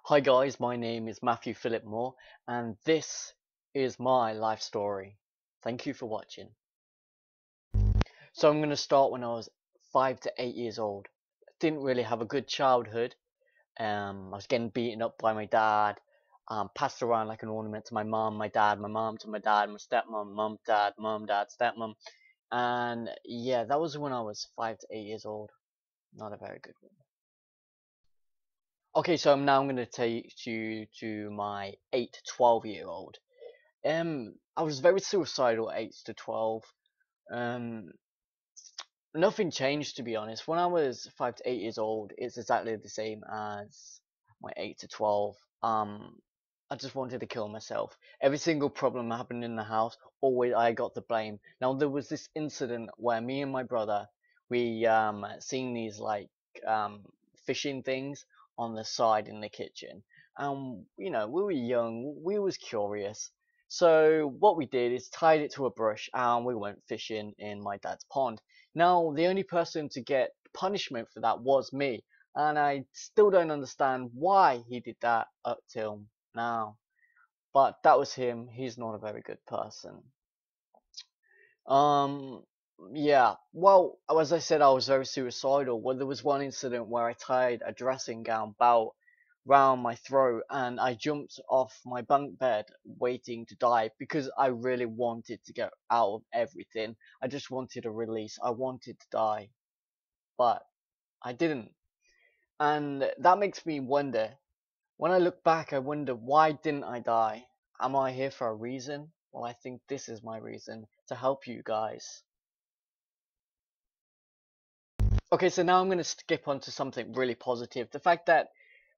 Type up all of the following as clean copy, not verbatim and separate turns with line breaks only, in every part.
Hi guys, my name is Matthew Philip Moore, and this is my life story. Thank you for watching. So I'm going to start when I was 5 to 8 years old. Didn't really have a good childhood. I was getting beaten up by my dad, passed around like an ornament to my mum, my dad, my mum to my dad, my stepmom, mum, dad, stepmom, and yeah, that was when I was 5 to 8 years old. Not a very good one. Okay, so I'm going to take you to my 8 to 12 year old. I was very suicidal at 8 to 12. Um, Nothing changed, to be honest. When I was 5 to 8 years old, it's exactly the same as my 8 to 12. I just wanted to kill myself. Every single problem happened in the house, always I got the blame. Now there was this incident where me and my brother, we seen these like um fishing things on the side in the kitchen. We were young, we was curious. So what we did is tied it to a brush and we went fishing in my dad's pond. Now, the only person to get punishment for that was me, and I still don't understand why he did that up till now. But that was him. He's not a very good person. Um, yeah. Well, as I said, I was very suicidal. Well, there was one incident where I tied a dressing gown belt round my throat and I jumped off my bunk bed waiting to die because I really wanted to get out of everything. I just wanted a release. I wanted to die, but I didn't. And that makes me wonder. When I look back, I wonder, why didn't I die? Am I here for a reason? Well, I think this is my reason, to help you guys. Okay, so now I'm going to skip on to something really positive. The fact that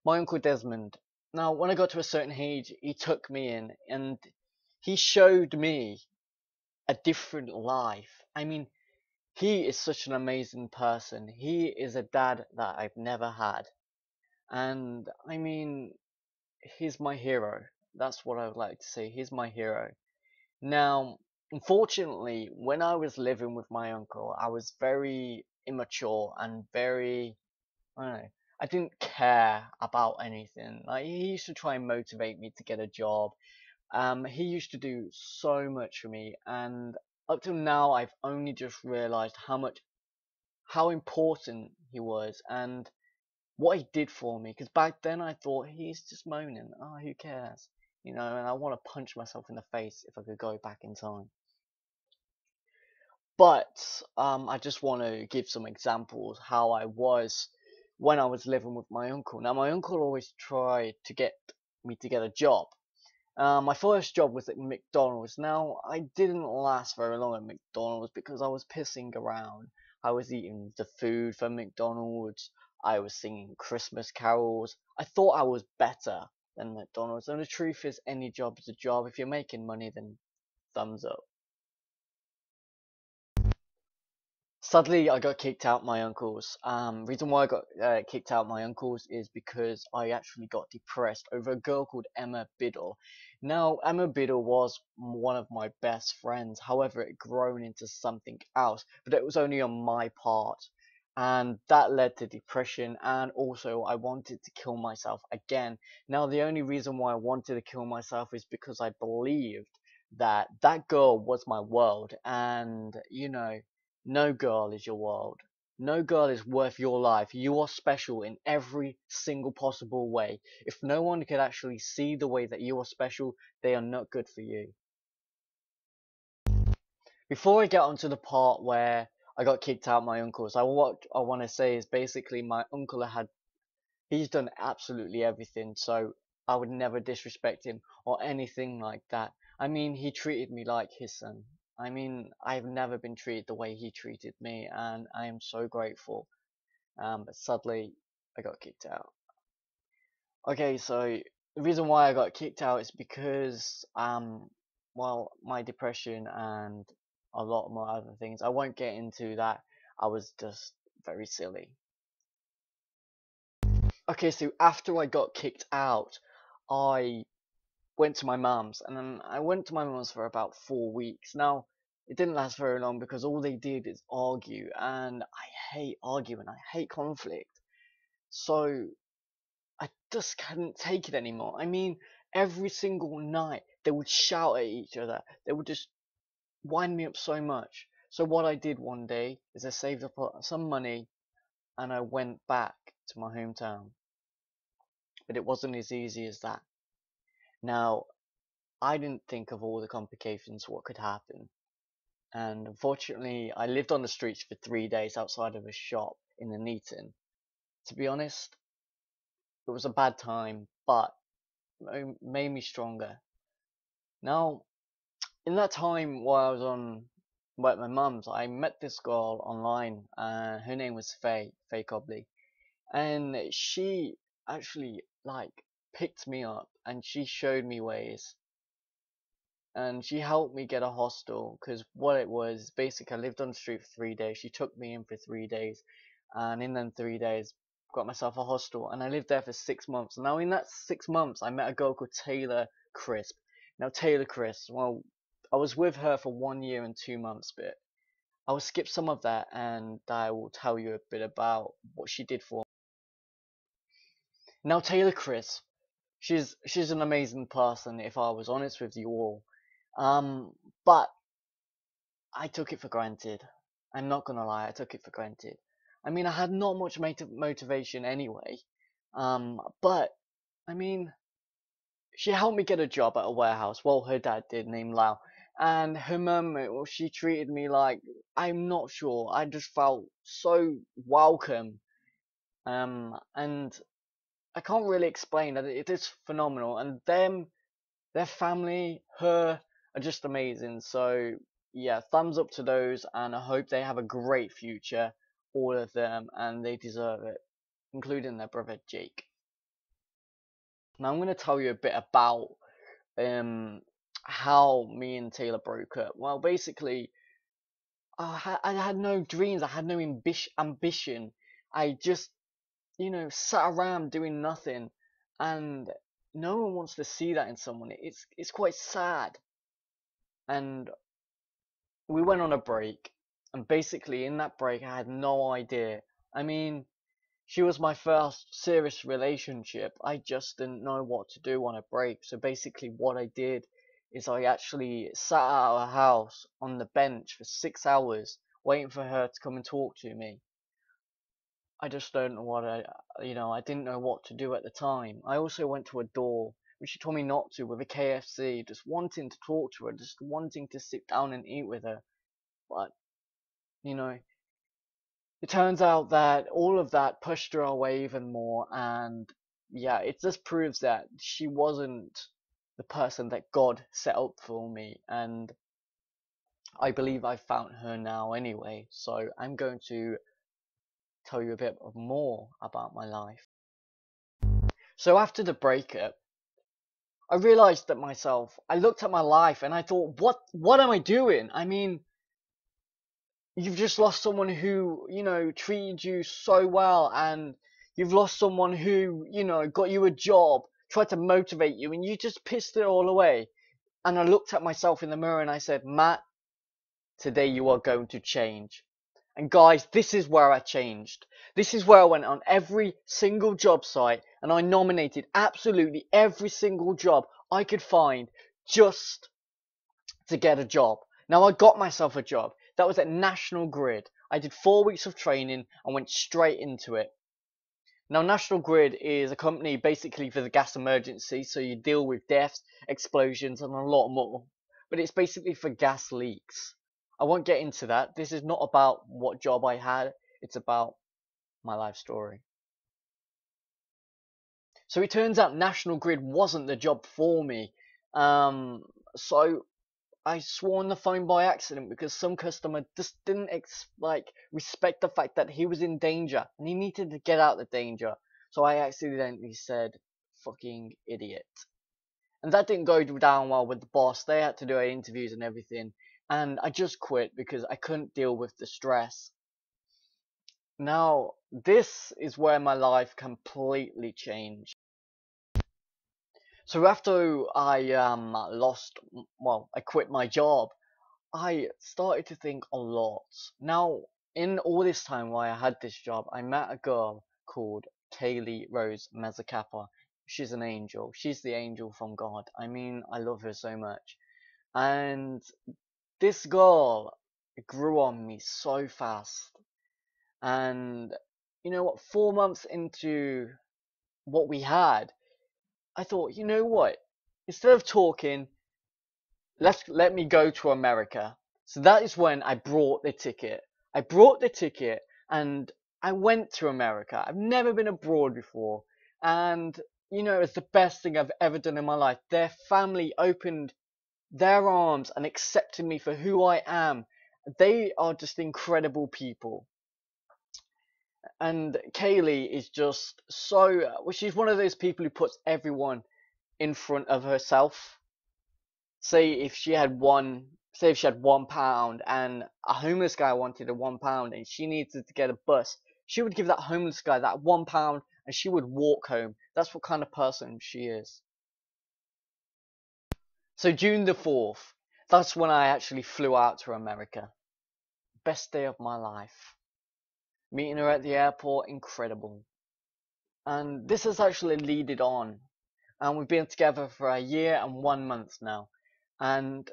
my Uncle Desmond, now when I got to a certain age, he took me in and he showed me a different life. I mean, he is such an amazing person. He is a dad that I've never had. And I mean, he's my hero. That's what I would like to say. He's my hero. Now, unfortunately, when I was living with my uncle, I was very immature and very, I don't know, I didn't care about anything. Like, he used to try and motivate me to get a job. He used to do so much for me, and up till now, I've only just realized how important he was, and what he did for me. Because back then I thought he's just moaning. Oh, who cares? And I want to punch myself in the face if I could go back in time. But I just want to give some examples how I was when I was living with my uncle. Now, my uncle always tried to get me to get a job. My first job was at McDonald's. Now, I didn't last very long at McDonald's because I was pissing around. I was eating the food from McDonald's. I was singing Christmas carols. I thought I was better than McDonald's. And the truth is, any job is a job. If you're making money, then thumbs up. Sadly, I got kicked out my uncle's. Reason why I got kicked out my uncle's is because I actually got depressed over a girl called Emma Biddle. Now, Emma Biddle was one of my best friends. However, it grown into something else, but it was only on my part, and that led to depression. And also, I wanted to kill myself again. Now, the only reason why I wanted to kill myself is because I believed that that girl was my world, and no girl is your world. No girl is worth your life. You are special in every single possible way. If no one could actually see the way that you are special, they are not good for you. Before I get onto the part where I got kicked out my uncle's, what I want to say is basically my uncle he's done absolutely everything, so I would never disrespect him or anything like that. I mean, he treated me like his son. I mean, I've never been treated the way he treated me, and I am so grateful. But sadly, I got kicked out. Okay, so the reason why I got kicked out is because, well, my depression and a lot more other things. I won't get into that. I was just very silly. Okay, so after I got kicked out, I went to my mum's, and then I went to my mum's for about 4 weeks. Now, it didn't last very long because all they did is argue, and I hate arguing, I hate conflict. So I just couldn't take it anymore. I mean, every single night they would shout at each other. They would just wind me up so much. So what I did one day is I saved up some money and I went back to my hometown. But it wasn't as easy as that. Now, I didn't think of all the complications, what could happen. And unfortunately, I lived on the streets for 3 days outside of a shop in Nuneaton. To be honest, it was a bad time, but it made me stronger. Now, in that time while I was at my mum's, I met this girl online, and her name was Faye Cobley, and she actually like picked me up and she showed me ways and she helped me get a hostel because what it was basically I lived on the street for 3 days. She took me in for 3 days, and in them 3 days, got myself a hostel, and I lived there for 6 months. Now in that 6 months, I met a girl called Taylor Crisp. Now Taylor Crisp, well, I was with her for 1 year and 2 months, but I will skip some of that, and I will tell you a bit about what she did for me. Now Taylor Crisp, she's an amazing person, if I was honest with you all. But I took it for granted. I'm not gonna lie, I took it for granted. I mean, I had not much motivation anyway. But I mean, she helped me get a job at a warehouse. Well, her dad did, named Lau. And her mum, well, she treated me like, I'm not sure. I just felt so welcome. And I can't really explain that. It is phenomenal. And their family, her, are just amazing. So yeah, thumbs up to those, and I hope they have a great future, all of them, and they deserve it, including their brother Jake. Now I'm going to tell you a bit about um how me and Taylor broke up. Well, basically, I had no dreams, I had no ambition. I just, sat around doing nothing, and no one wants to see that in someone. It's quite sad. And we went on a break, and basically in that break I had no idea. I mean, she was my first serious relationship. I just didn't know what to do on a break. So basically what I did is I actually sat at her house on the bench for 6 hours waiting for her to come and talk to me. I just don't know I didn't know what to do at the time. I also went to a door which she told me not to, with a KFC, just wanting to talk to her, just wanting to sit down and eat with her. But you know, it turns out that all of that pushed her away even more, and yeah, it just proves that she wasn't the person that God set up for me, and I believe I found her now anyway, so I'm going to tell you a bit more about my life. So after the breakup, I realized that myself, I looked at my life and I thought, what am I doing? I mean, you've just lost someone who, treated you so well, and you've lost someone who, got you a job, tried to motivate you, and you just pissed it all away. And I looked at myself in the mirror and I said, Matt, today you are going to change. And guys, this is where I changed. This is where I went on every single job site and I nominated absolutely every single job I could find just to get a job. Now I got myself a job. That was at National Grid. I did 4 weeks of training and went straight into it. Now National Grid is a company basically for the gas emergency, so you deal with deaths, explosions and a lot more. But it's basically for gas leaks. I won't get into that. This is not about what job I had. It's about my life story. So it turns out National Grid wasn't the job for me. So I swore on the phone by accident because some customer just didn't respect the fact that he was in danger and he needed to get out of danger. So I accidentally said, "Fucking idiot," and that didn't go down well with the boss. They had to do interviews and everything, and I just quit because I couldn't deal with the stress. Now this is where my life completely changed. So after I I quit my job. I started to think a lot. Now, in all this time while I had this job, I met a girl called Kaylee Rose Mazzacappa. She's an angel. She's the angel from God. I mean, I love her so much. And this girl grew on me so fast. And you know what? 4 months into what we had, I thought, you know what? Instead of talking, let me go to America. So that is when I brought the ticket. I brought the ticket and I went to America. I've never been abroad before. And you know, it's the best thing I've ever done in my life. Their family opened their arms and accepted me for who I am. They are just incredible people. And Kaylee is just so, well, she's one of those people who puts everyone in front of herself. Say if she had £1 and a homeless guy wanted a £1 and she needed to get a bus, she would give that homeless guy that £1 and she would walk home. That's what kind of person she is. So June the 4th, that's when I actually flew out to America. Best day of my life. Meeting her at the airport, incredible. And this has actually leaded on. And we've been together for a year and 1 month now. And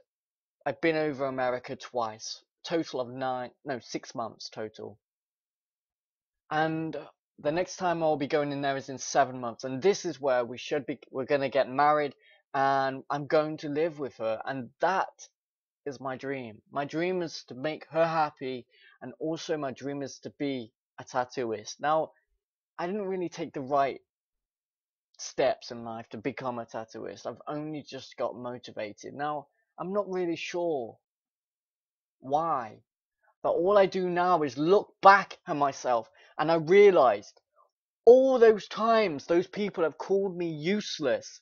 I've been over America twice. Total of 6 months total. And the next time I'll be going in there is in 7 months. And this is where we're going to get married. And I'm going to live with her. And that is my dream. My dream is to make her happy. And also my dream is to be a tattooist. Now, I didn't really take the right steps in life to become a tattooist. I've only just got motivated. Now, I'm not really sure why, but all I do now is look back at myself and I realized all those times those people have called me useless.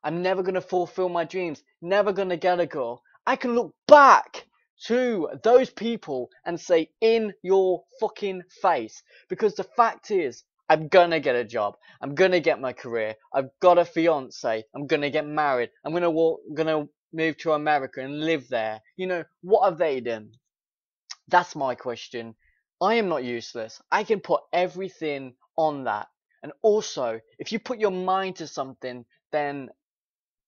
I'm never going to fulfill my dreams, never going to get a girl. I can look back to those people and say, in your fucking face. Because the fact is, I'm gonna get a job. I'm gonna get my career. I've got a fiance. I'm gonna get married. I'm gonna move to America and live there. You know, what have they done? That's my question. I am not useless. I can put everything on that. And also, if you put your mind to something, then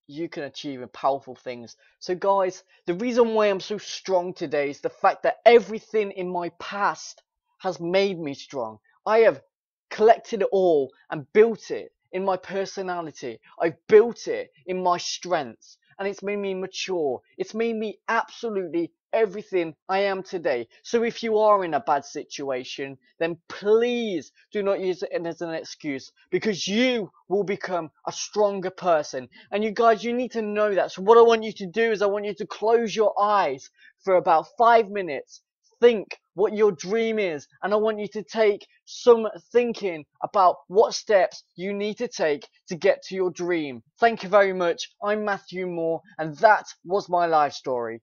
you can achieve powerful things. So guys, the reason why I'm so strong today is the fact that everything in my past has made me strong. I have collected it all and built it in my personality. I've built it in my strengths and it's made me mature. It's made me absolutely everything I am today. So if you are in a bad situation, then please do not use it as an excuse, because you will become a stronger person. And you guys, you need to know that. So what I want you to do is I want you to close your eyes for about 5 minutes. Think what your dream is, and I want you to take some thinking about what steps you need to take to get to your dream. Thank you very much. I'm Matthew Moore, and that was my life story.